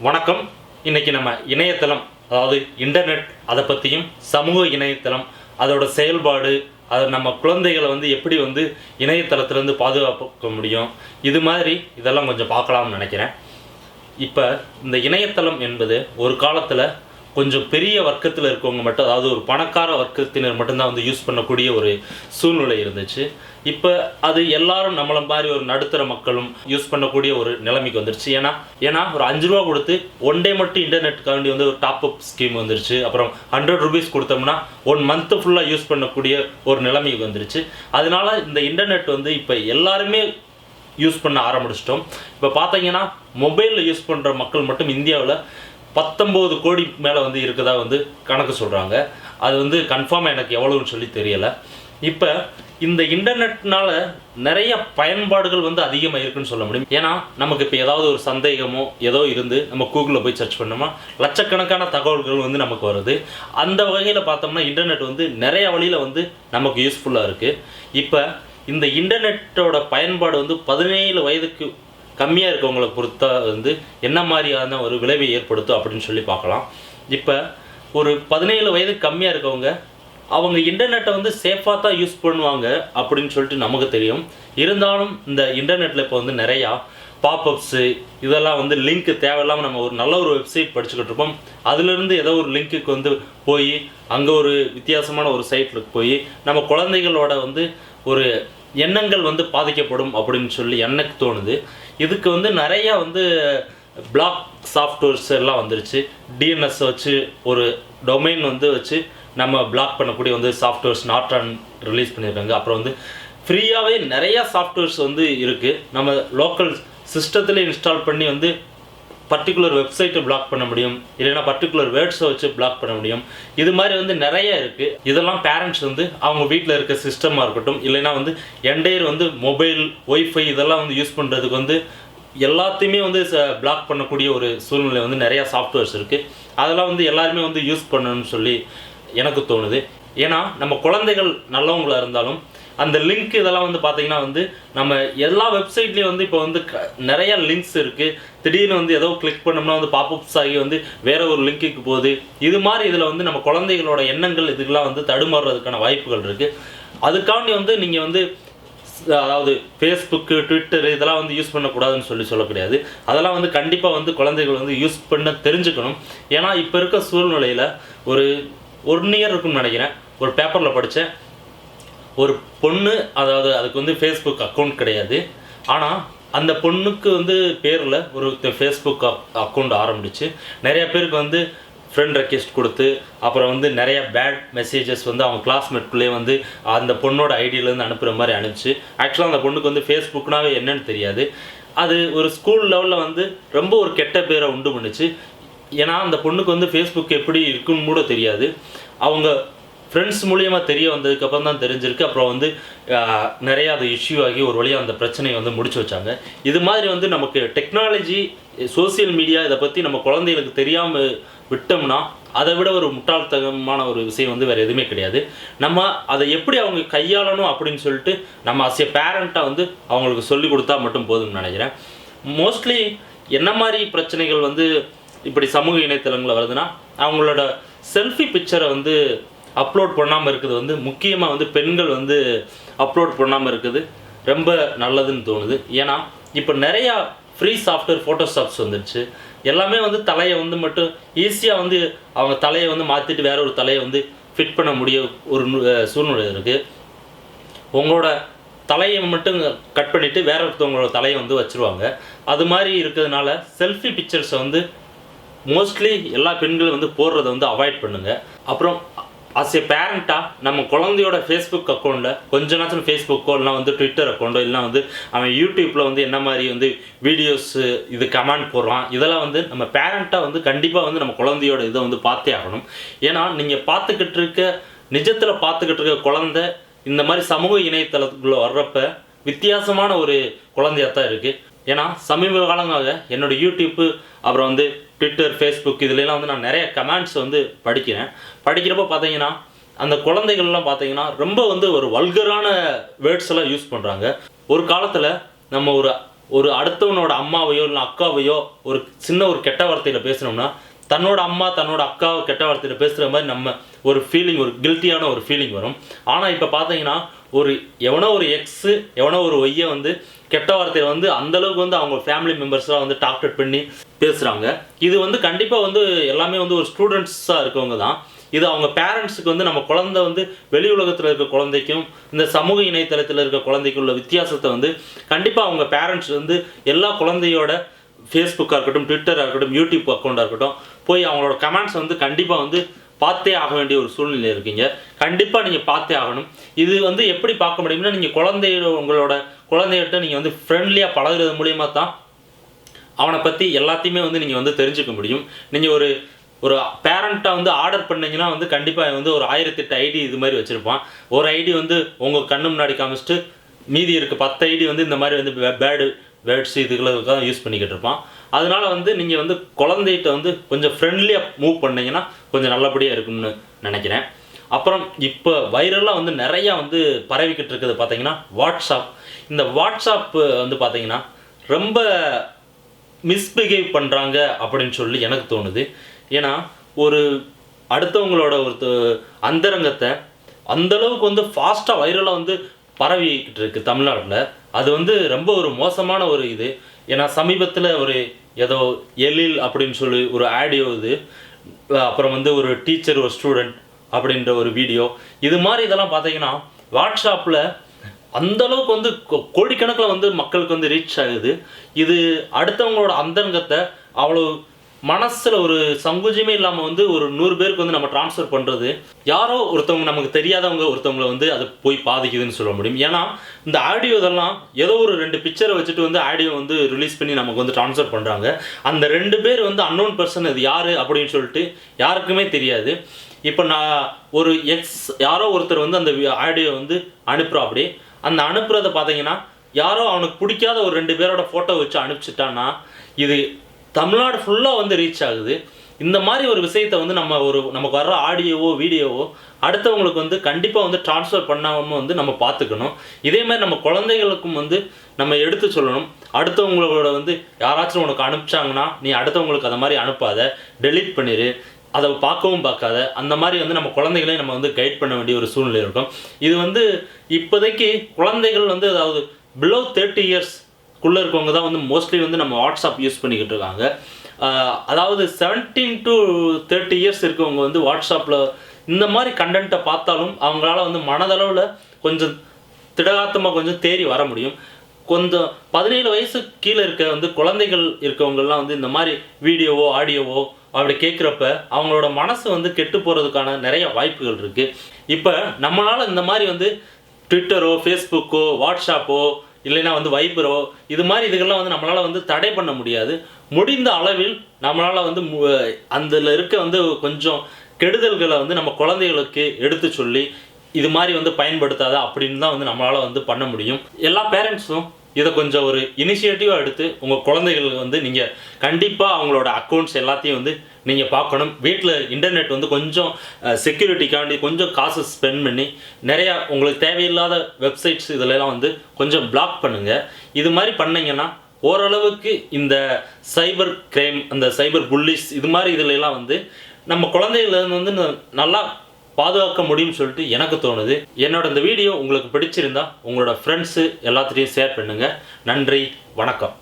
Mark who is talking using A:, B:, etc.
A: வணக்கம். இன்றைக்கி நம்ம இணையதளம், அதாவது இன்டர்நெட், அதை பற்றியும் சமூக இணையதளம், அதோட செயல்பாடு, அது நம்ம குழந்தைகளை எப்படி இணையதளத்திலேருந்து பாதுகாக்க முடியும், இது மாதிரி இதெல்லாம் கொஞ்சம் பார்க்கலாம்னு நினைக்கிறேன். இப்போ இந்த இணையதளம் என்பது ஒரு காலத்தில் கொஞ்சம் பெரிய வர்க்கத்தில் இருக்கவங்க மட்டும், அதாவது ஒரு பணக்கார வர்க்கத்தினர் மட்டும்தான் யூஸ் பண்ணக்கூடிய ஒரு சூழ்நிலை இருந்துச்சு. இப்போ அது எல்லாரும் நம்மளை மாதிரி ஒரு நடுத்தர மக்களும் யூஸ் பண்ணக்கூடிய ஒரு நிலைமைக்கு வந்துருச்சு. ஏன்னா ஒரு 5 ரூபா கொடுத்து ஒன் டே மட்டும் இன்டர்நெட்டுக்காண்டி ஒரு டாப் அப் ஸ்கீம் வந்துருச்சு. அப்புறம் 100 ரூபீஸ் கொடுத்தோம்னா 1 மந்த்து ஃபுல்லாக யூஸ் பண்ணக்கூடிய ஒரு நிலைமைக்கு வந்துருச்சு. அதனால இந்த இன்டர்நெட் இப்போ எல்லாருமே யூஸ் பண்ண ஆரம்பிச்சிட்டோம். இப்போ பார்த்தீங்கன்னா மொபைலில் யூஸ் பண்ணுற மக்கள் மட்டும் இந்தியாவில் 19 கோடி மேலே இருக்கதா கணக்கு சொல்கிறாங்க. அது கன்ஃபார்மாக எனக்கு எவ்வளோன்னு சொல்லி தெரியலை. இப்போ இந்த இன்டர்நெட்னால நிறைய பயன்பாடுகள் அதிகமாக இருக்குன்னு சொல்ல முடியும். ஏன்னா நமக்கு இப்போ ஏதாவது ஒரு சந்தேகமோ ஏதோ இருந்து நம்ம கூகுளில் போய் சர்ச் பண்ணோமா லட்சக்கணக்கான தகவல்கள் நமக்கு வருது. அந்த வகையில் பார்த்தோம்னா இன்டர்நெட் நிறைய வழியில் நமக்கு யூஸ்ஃபுல்லாக இருக்குது. இப்போ இந்த இன்டர்நெட்டோட பயன்பாடு 17 வயதுக்கு கம்மியாக இருக்கவங்களை பொறுத்தா என்ன மாதிரியான ஒரு விளைவை ஏற்படுத்தும் அப்படின்னு சொல்லி பார்க்கலாம். இப்போ ஒரு 17 வயதுக்கு கம்மியாக இருக்கவங்க அவங்க இன்டர்நெட்டை சேஃபாக தான் யூஸ் பண்ணுவாங்க அப்படின்னு சொல்லிட்டு நமக்கு தெரியும். இருந்தாலும் இந்த இன்டர்நெட்டில் இப்போ நிறையா பாப்அப்ஸு இதெல்லாம் லிங்க் தேவையில்லாமல் நம்ம ஒரு நல்ல ஒரு வெப்சைட் படிச்சுக்கிட்டு இருப்போம். அதுலேருந்து ஏதோ ஒரு லிங்க்குக்கு போய் அங்கே ஒரு வித்தியாசமான ஒரு சைட்டில் போய் நம்ம குழந்தைகளோட ஒரு எண்ணங்கள் பாதிக்கப்படும் அப்படின்னு சொல்லி எனக்கு தோணுது. இதுக்கு நிறையா பிளாக் சாஃப்ட்வேர்ஸ் எல்லாம் வந்துருச்சு. டிஎன்எஸ் வச்சு ஒரு டொமைன் வச்சு நம்ம பிளாக் பண்ணக்கூடிய சாஃப்ட்வேர்ஸ் நாட்ரான் ரிலீஸ் பண்ணியிருக்காங்க. அப்புறம் ஃப்ரீயாகவே நிறையா சாஃப்ட்வேர்ஸ் இருக்குது. நம்ம லோக்கல் சிஸ்டத்தில் இன்ஸ்டால் பண்ணி பர்டிகுலர் வெப்சைட்டை பிளாக் பண்ண முடியும், இல்லைன்னா பர்டிகுலர் வேர்ட்ஸை வச்சு பிளாக் பண்ண முடியும். இது மாதிரி நிறைய இருக்குது. இதெல்லாம் பேரண்ட்ஸ் அவங்க வீட்டில் இருக்க சிஸ்டமாக இருக்கட்டும், இல்லைன்னா என்டையர் மொபைல் ஒய்ஃபை இதெல்லாம் யூஸ் பண்ணுறதுக்கு எல்லாத்தையுமே பிளாக் பண்ணக்கூடிய ஒரு சூழ்நிலை நிறையா சாஃப்ட்வேர்ஸ் இருக்குது. அதெல்லாம் எல்லாருமே யூஸ் பண்ணணும்னு சொல்லி எனக்கு தோணுது. ஏன்னா நம்ம குழந்தைகள் நல்லவங்களாக இருந்தாலும் அந்த லிங்க் இதெல்லாம் பார்த்தீங்கன்னா நம்ம எல்லா வெப்சைட்லேயும் இப்போ நிறையா லிங்க்ஸ் இருக்குது. திடீர்னு ஏதோ கிளிக் பண்ணோம்னா பாப்அப்ஸ் ஆகி வேறு ஒரு லிங்க்குக்கு போகுது. இது மாதிரி இதில் நம்ம குழந்தைகளோட எண்ணங்கள் இதுக்கெல்லாம் தடுமாறுறதுக்கான வாய்ப்புகள் இருக்குது. அதுக்காண்டி நீங்கள் அதாவது ஃபேஸ்புக்கு, ட்விட்டரு இதெல்லாம் யூஸ் பண்ணக்கூடாதுன்னு சொல்ல கிடையாது. அதெல்லாம் கண்டிப்பாக குழந்தைகள் யூஸ் பண்ண தெரிஞ்சுக்கணும். ஏன்னா இப்போ இருக்க சூழ்நிலையில் ஒரு 1 இயர் இருக்குன்னு நினைக்கிறேன், ஒரு பேப்பரில் படித்தேன். ஒரு பொண்ணு, அதாவது அதுக்கு ஃபேஸ்புக் அக்கௌண்ட் கிடையாது. ஆனால் அந்த பொண்ணுக்கு பேரில் ஒரு ஃபேஸ்புக் அக்கௌண்ட் ஆரம்பிச்சு நிறைய பேருக்கு ஃப்ரெண்ட் ரெக்வெஸ்ட் கொடுத்து, அப்புறம் நிறைய பேட் மெசேஜஸ் அவங்க கிளாஸ்மேட்குள்ளேயே அந்த பொண்ணோட ஐடியிலேருந்து அனுப்புகிற மாதிரி அனுப்பிச்சு. ஆக்சுவலாக அந்த பொண்ணுக்கு ஃபேஸ்புக்னாவே என்னன்னு தெரியாது. அது ஒரு ஸ்கூல் லெவலில் ரொம்ப ஒரு கெட்ட பேரை உண்டு பண்ணுச்சு. ஏன்னா அந்த பொண்ணுக்கு ஃபேஸ்புக் எப்படி இருக்குன்னு கூட தெரியாது. அவங்க ஃப்ரெண்ட்ஸ் மூலியமாக தெரிய வந்ததுக்கப்புறம் தான் தெரிஞ்சிருக்கு. அப்புறம் நிறையா அது இஷ்யூ ஆகி ஒரு வழியாக அந்த பிரச்சனையை முடிச்சு வச்சாங்க. இது மாதிரி நமக்கு டெக்னாலஜி, சோசியல் மீடியா இதை பற்றி நம்ம குழந்தைகளுக்கு தெரியாமல் விட்டோம்னா அதை விட ஒரு முட்டாள்தனமான ஒரு விஷயம் வேறு எதுவுமே கிடையாது. நம்ம அதை எப்படி அவங்க கையாளணும் அப்படின்னு சொல்லிட்டு நம்ம அஸ் எ பேரண்ட்டாக அவங்களுக்கு சொல்லிக் கொடுத்தா மட்டும் போதும்னு நினைக்கிறேன். மோஸ்ட்லி என்ன மாதிரி பிரச்சனைகள் இப்படி சமூக இணையதளங்களில் வருதுன்னா, அவங்களோட செல்ஃபி பிக்சரை அப்லோட் பண்ணாமல் இருக்குது முக்கியமாக பெண்கள் அப்லோட் பண்ணாமல் இருக்குது ரொம்ப நல்லதுன்னு தோணுது. ஏன்னா இப்போ நிறையா ஃப்ரீ சாஃப்ட்வேர் ஃபோட்டோஷாப்ஸ் வந்துடுச்சு. எல்லாமே தலையை மட்டும் ஈஸியாக அவங்க தலையை மாற்றிட்டு வேற ஒரு தலையை ஃபிட் பண்ண முடிய ஒரு சூழ்நிலை இருக்குது. உங்களோட தலையை மட்டும் கட் பண்ணிவிட்டு வேற ஒருத்தவங்களோட தலையை வச்சுருவாங்க. அது மாதிரி இருக்கிறதுனால செல்ஃபி பிக்சர்ஸை மோஸ்ட்லி எல்லா பெண்களும் போடுறதை அவாய்ட் பண்ணுங்கள். அப்புறம் அஸ் எ பேரண்ட்டாக நம்ம குழந்தையோட ஃபேஸ்புக் அக்கௌண்ட்டில் கொஞ்ச நேரத்தில் ஃபேஸ்புக்கோ இல்லைனா ட்விட்டர் அக்கௌண்ட்டோ இல்லைனா அவன் யூடியூப்பில் என்ன மாதிரி வீடியோஸு இது கமெண்ட் போடுறான், இதெல்லாம் நம்ம பேரண்ட்டாக கண்டிப்பாக நம்ம குழந்தையோட இதை பார்த்தே ஆகணும். ஏன்னா நீங்கள் பார்த்துக்கிட்டு இருக்க நிஜத்தில் பார்த்துக்கிட்டு இருக்க குழந்தை இந்த மாதிரி சமூக இணையதளத்துக்குள்ளே வர்றப்ப வித்தியாசமான ஒரு குழந்தையாக தான் இருக்குது. ஏன்னா சமீப காலங்களாக என்னோடய யூடியூப்பு, அப்புறம் ட்விட்டர், ஃபேஸ்புக் இதுலாம் நான் நிறைய கமெண்ட்ஸ் படிக்கிறப்போ பார்த்தீங்கன்னா அந்த குழந்தைகள்லாம் பார்த்தீங்கன்னா ரொம்ப ஒரு வல்கரான வேர்ட்ஸ் எல்லாம் யூஸ் பண்ணுறாங்க. ஒரு காலத்தில் நம்ம ஒரு ஒரு அடுத்தவனோட அம்மாவையோ இல்லை அக்காவையோ ஒரு சின்ன ஒரு கெட்ட வார்த்தையில் பேசுனோம்னா தன்னோட அம்மா தன்னோட அக்காவை கெட்ட வார்த்தையில் பேசுகிற மாதிரி நம்ம ஒரு ஃபீலிங், ஒரு கில்ட்டியான ஒரு ஃபீலிங் வரும். ஆனால் இப்போ பார்த்தீங்கன்னா எவனோ ஒரு எக்ஸு எவனோ ஒரு ஒய்யை வந்து கெட்ட வார்த்தையை வந்து அந்தளவுக்கு வந்து அவங்க ஃபேமிலி மெம்பர்ஸ்லாம் வந்து டார்கெட் பண்ணி பேசுகிறாங்க. இது வந்து கண்டிப்பாக வந்து எல்லாமே வந்து ஒரு ஸ்டூடெண்ட்ஸாக இருக்கவங்க தான். இது அவங்க பேரண்ட்ஸுக்கு வந்து நம்ம குழந்தை வந்து வெளி உலகத்தில் இருக்க குழந்தைக்கும் இந்த சமூக இணையதளத்தில் இருக்க குழந்தைக்கும் உள்ள வித்தியாசத்தை வந்து கண்டிப்பாக அவங்க பேரண்ட்ஸ் வந்து எல்லா குழந்தையோட ஃபேஸ்புக்காக இருக்கட்டும், ட்விட்டராக இருக்கட்டும், யூடியூப் அக்கௌண்ட்டாக இருக்கட்டும் போய் அவங்களோட கமெண்ட்ஸ் வந்து கண்டிப்பாக வந்து பார்த்தே ஆக வேண்டிய ஒரு சூழ்நிலை இருக்கீங்க. கண்டிப்பாக நீங்கள் பார்த்தே ஆகணும். இது வந்து எப்படி பார்க்க முடியும்னா நீங்கள் உங்களோட குழந்தைகிட்ட நீங்கள் வந்து ஃப்ரெண்ட்லியாக பழகுறது மூலியமாக தான் அவனை பற்றி எல்லாத்தையுமே வந்து நீங்கள் வந்து தெரிஞ்சுக்க முடியும். நீங்கள் ஒரு பேரண்ட்டாக வந்து ஆர்டர் பண்ணிங்கன்னா வந்து கண்டிப்பாக வந்து ஒரு 1008 ஐடி இது மாதிரி வச்சுருப்பான். ஒரு ஐடி வந்து உங்கள் கண்ணு முன்னாடி காமிச்சிட்டு மீதி இருக்க 10 ஐடி வந்து இந்த மாதிரி வந்து வேர்ட்ஸ் இதுகளுக்கு தான் யூஸ் பண்ணிக்கிட்டு இருப்பான். அதனால வந்து நீங்கள் வந்து குழந்தைகிட்ட வந்து கொஞ்சம் ஃப்ரெண்ட்லியாக மூவ் பண்ணிங்கன்னா கொஞ்சம் நல்லபடியாக இருக்கும்னு நினைக்கிறேன். அப்புறம் இப்போ வைரலாக வந்து நிறையா வந்து பரவிக்கிட்டு இருக்குது பார்த்தீங்கன்னா வாட்ஸ்அப். இந்த வாட்ஸ்அப் வந்து பார்த்தீங்கன்னா ரொம்ப மிஸ்பிஹேவ் பண்ணுறாங்க அப்படின்னு சொல்லி எனக்கு தோணுது. ஏன்னா ஒரு அடுத்தவங்களோட அந்தரங்கத்தை அந்தளவுக்கு வந்து ஃபாஸ்ட்டாக வைரலாக வந்து பரவிக்கிட்டு இருக்குது தமிழ்நாட்டில். அது வந்து ரொம்ப ஒரு மோசமான ஒரு இது. ஏன்னா சமீபத்தில் ஏதோ எழில் அப்படின்னு சொல்லி ஒரு ஆடியோ இது, அப்புறம் வந்து ஒரு டீச்சர் ஒரு ஸ்டூடெண்ட் அப்படின்ற ஒரு வீடியோ, இது மாதிரி இதெல்லாம் பார்த்தீங்கன்னா வாட்ஸ்அப்பில் அந்தளவுக்கு வந்து கோடிக்கணக்கில் வந்து மக்களுக்கு வந்து ரீச் ஆகுது. இது அடுத்தவங்களோட அந்தரங்கத்தை அவ்வளோ மனசில் ஒரு சங்குஜமே இல்லாமல் வந்து ஒரு 100 பேருக்கு வந்து நம்ம ட்ரான்ஸ்ஃபர் பண்ணுறது யாரோ ஒருத்தவங்க நமக்கு தெரியாதவங்க ஒருத்தவங்களை வந்து அது போய் பாதிக்குதுன்னு சொல்ல முடியும். ஏன்னா இந்த ஆடியோ இதெல்லாம் ஏதோ ஒரு 2 பிக்சரை வச்சுட்டு வந்து ஆடியோ வந்து ரிலீஸ் பண்ணி நமக்கு வந்து ட்ரான்ஸ்ஃபர் பண்ணுறாங்க. அந்த 2 பேர் வந்து அன்னோன் பர்சன், அது யார் அப்படின்னு சொல்லிட்டு யாருக்குமே தெரியாது. இப்போ நான் ஒரு யாரோ ஒருத்தர் வந்து அந்த ஆடியோ வந்து அனுப்புகிறோம். அப்படி அந்த அனுப்புறதை பார்த்தீங்கன்னா யாரோ அவனுக்கு பிடிக்காத ஒரு 2 பேரோட ஃபோட்டோ வச்சு அனுப்பிச்சிட்டான்னா இது தமிழ்நாடு ஃபுல்லாக வந்து ரீச் ஆகுது. இந்த மாதிரி ஒரு விஷயத்தை வந்து நமக்கு வர்ற ஆடியோவோ வீடியோவோ அடுத்தவங்களுக்கு வந்து கண்டிப்பாக வந்து ட்ரான்ஸ்ஃபர் பண்ணாமல் வந்து நம்ம பார்த்துக்கணும். இதே மாதிரி நம்ம குழந்தைகளுக்கும் வந்து நம்ம எடுத்து சொல்லணும். அடுத்தவங்களோட வந்து யாராச்சும் உனக்கு அனுப்பிச்சாங்கன்னா நீ அடுத்தவங்களுக்கு அதை மாதிரி அனுப்பாத, டெலீட் பண்ணிடு, அதை பார்க்கவும் பார்க்காத. அந்த மாதிரி வந்து நம்ம குழந்தைகளையும் நம்ம வந்து கைட் பண்ண வேண்டிய ஒரு சூழ்நிலை இருக்கும். இது வந்து இப்போதைக்கு குழந்தைகள் வந்து அதாவது பிலோ 30 இயர்ஸ் இருக்கவங்க தான் வந்து மோஸ்ட்லி வந்து நம்ம வாட்ஸ்அப் யூஸ் பண்ணிக்கிட்டு இருக்காங்க. அதாவது 17 to 30 இயர்ஸ் இருக்கவங்க வந்து வாட்ஸ்அப்பில் இந்த மாதிரி கண்டென்ட்டை பார்த்தாலும் அவங்களால வந்து மனதளவில் கொஞ்சம் திடகாத்தமாக கொஞ்சம் தேறி வர முடியும். கொஞ்சம் 17 வயசு கீழே இருக்க வந்து குழந்தைகள் இருக்கவங்கெல்லாம் வந்து இந்த மாதிரி வீடியோவோ ஆடியோவோ அப்படி கேட்குறப்ப அவங்களோட மனசு வந்து கெட்டு போகிறதுக்கான நிறைய வாய்ப்புகள் இருக்குது. இப்போ நம்மளால் இந்த மாதிரி வந்து ட்விட்டரோ ஃபேஸ்புக்கோ வாட்ஸ்அப்போ இல்லைன்னா வந்து வைபரோ இது மாதிரி இதுகள்லாம் வந்து நம்மளால் வந்து தடை பண்ண முடியாது. முடிந்த அளவில் நம்மளால் வந்து அதில் இருக்க வந்து கொஞ்சம் கெடுதல்களை வந்து நம்ம குழந்தைகளுக்கு எடுத்து சொல்லி இது மாதிரி வந்து பயன்படுத்தாத அப்படின்னு தான் வந்து நம்மளால் வந்து பண்ண முடியும். எல்லா பேரண்ட்ஸும் இதை கொஞ்சம் ஒரு இனிஷியேட்டிவாக எடுத்து உங்கள் குழந்தைகளுக்கு வந்து நீங்கள் கண்டிப்பாக அவங்களோட அக்கௌண்ட்ஸ் எல்லாத்தையும் வந்து நீங்கள் பார்க்கணும். வீட்டில் இன்டர்நெட் வந்து கொஞ்சம் செக்யூரிட்டிக்காண்டி கொஞ்சம் காசு ஸ்பெண்ட் பண்ணி நிறையா உங்களுக்கு தேவையில்லாத வெப்சைட்ஸ் இதிலெல்லாம் வந்து கொஞ்சம் பிளாக் பண்ணுங்கள். இது மாதிரி பண்ணிங்கன்னா ஓரளவுக்கு இந்த சைபர் கிரைம், அந்த சைபர் புல்லிஸ் இது மாதிரி இதிலெல்லாம் வந்து நம்ம குழந்தைகளை வந்து நல்லா பாதுகாக்க முடியும்னு சொல்லிட்டு எனக்கு தோணுது. என்னோட இந்த வீடியோ உங்களுக்கு பிடிச்சிருந்தா உங்களோட ஃப்ரெண்ட்ஸு எல்லாத்துலேயும் ஷேர் பண்ணுங்கள். நன்றி, வணக்கம்.